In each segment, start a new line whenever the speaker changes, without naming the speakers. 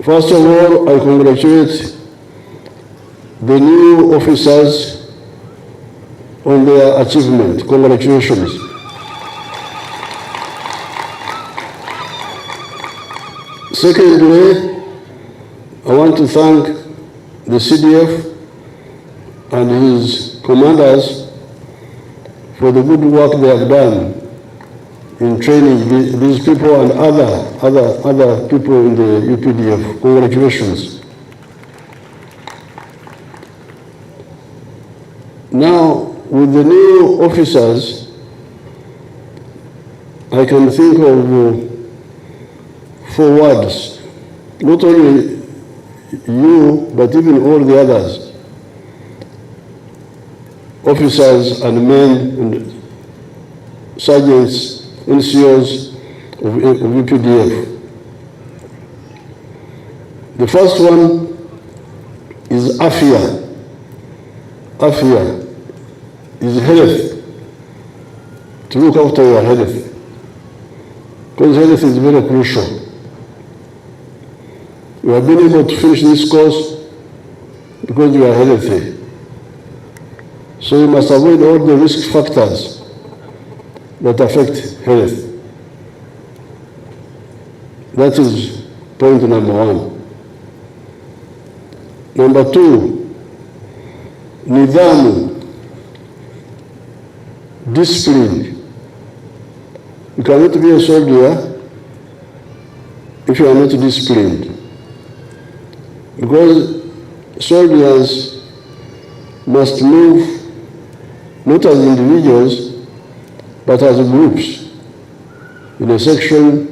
First of all, I congratulate the new officers on their achievement. Congratulations. Secondly, I want to thank the CDF and his commanders for the good work they have done in training these people and other people in the UPDF. Congratulations. Now, with the new officers, I can think of 4 words. Not only you, but even all the others, officers and men and sergeants, NCOs of UPDF. The first one is Afia. Afia is health, to look after your health, because health is very crucial. You have been able to finish this course because you are healthy. So you must avoid all the risk factors that affect health. That is point number 1. Number 2, nidhamu, discipline. You cannot be a soldier if you are not disciplined, because soldiers must move not as individuals, but as groups, in a section,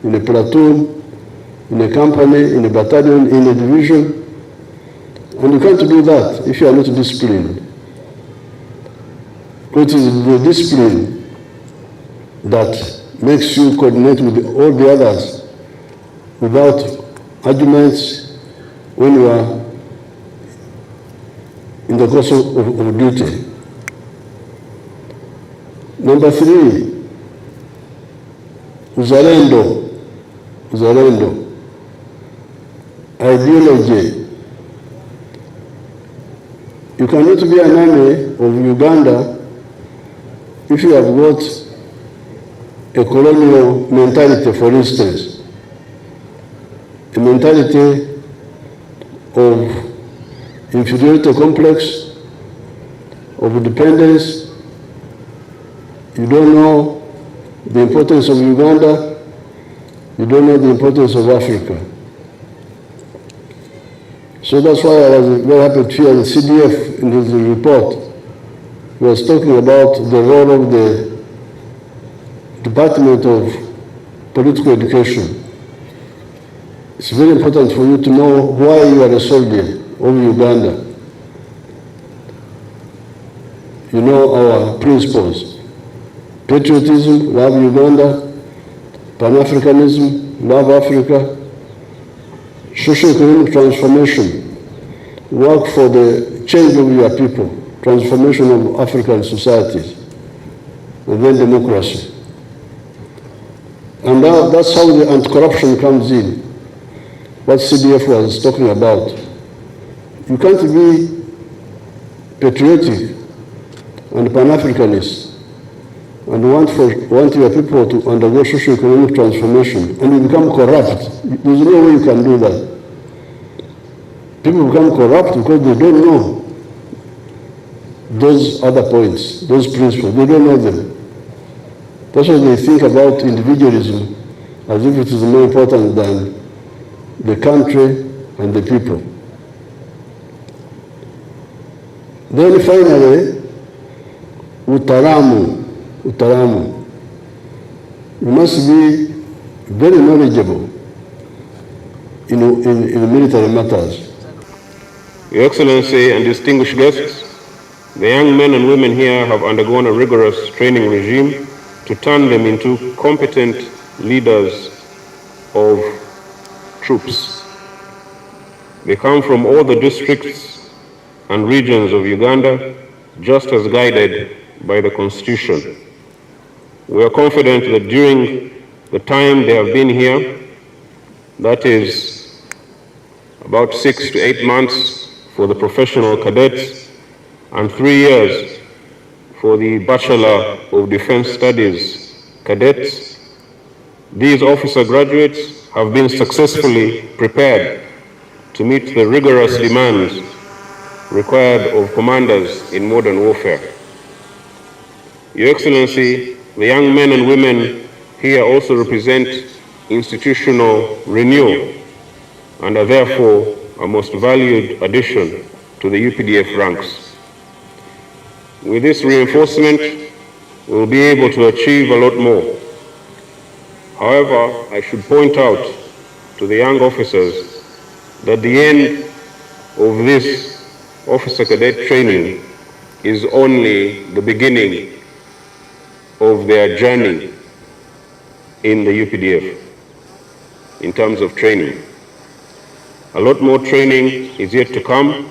in a platoon, in a company, in a battalion, in a division. And you can't do that if you are not disciplined. It is the discipline that makes you coordinate with all the others without arguments when you are in the course of duty. Number 3, uzalendo, ideology. You cannot be an army of Uganda if you have got a colonial mentality, for instance, a mentality of inferiority complex, of dependence. You don't know the importance of Uganda, you don't know the importance of Africa. So that's why I was very happy to hear the CDF in his report. He was talking about the role of the Department of Political Education. It's very important for you to know why you are a soldier of Uganda. You know our principles. Patriotism, love Uganda; Pan-Africanism, love Africa; socio-economic transformation, work for the change of your people, transformation of African societies, and then democracy. And that's how the anti-corruption comes in, what CDF was talking about. You can't be patriotic and Pan-Africanist and want your people to undergo socio-economic transformation, and you become corrupt. There's no way you can do that. People become corrupt because they don't know those other points, those principles. They don't know them. That's why they think about individualism as if it is more important than the country and the people. Then finally, utaramu. You must be very knowledgeable in military matters.
Your Excellency and distinguished guests, the young men and women here have undergone a rigorous training regime to turn them into competent leaders of troops. They come from all the districts and regions of Uganda, just as guided by the Constitution. We are confident that during the time they have been here, that is about 6 to 8 months for the professional cadets, and 3 years for the Bachelor of Defense Studies cadets. These officer graduates have been successfully prepared to meet the rigorous demands required of commanders in modern warfare. Your Excellency, the young men and women here also represent institutional renewal and are therefore a most valued addition to the UPDF ranks. With this reinforcement, we will be able to achieve a lot more. However, I should point out to the young officers that the end of this officer cadet training is only the beginning of their journey in the UPDF in terms of training. A lot more training is yet to come,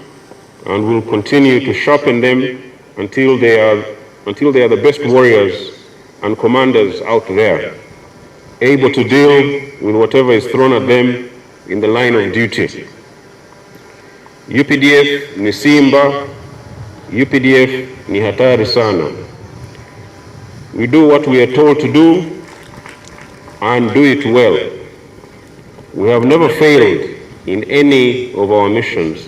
and we'll continue to sharpen them until they are the best warriors and commanders out there, able to deal with whatever is thrown at them in the line of duty. UPDF ni simba, UPDF ni hatari sana. We do what we are told to do and do it well. We have never failed in any of our missions,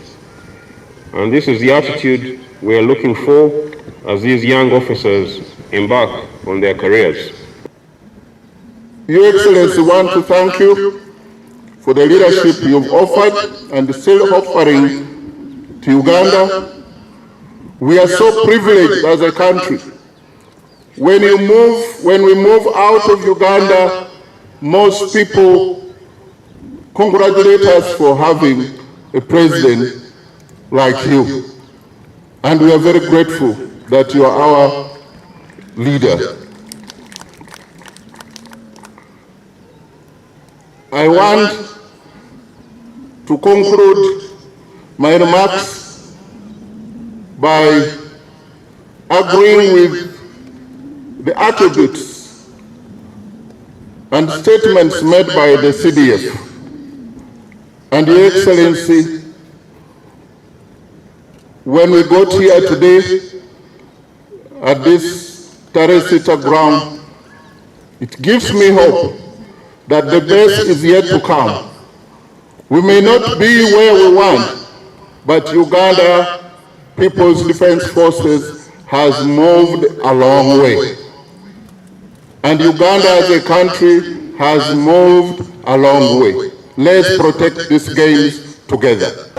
and this is the attitude we are looking for as these young officers embark on their careers.
Your Excellency, I want to thank you for the leadership you've offered and still offering to Uganda. We are so privileged as a country. When we move out of Uganda, most people congratulate us for having a president like you. And we are very grateful that you are our leader. I want to conclude my remarks by agreeing with the attributes and statements made by the CDF. And Your Excellency, when we got here today at this Taresita ground, it gives me hope that the best is yet to come. We may not be where we want, but Uganda People's Defense Forces has moved a long way. And Uganda as a country has moved a long way. Let's protect these games together.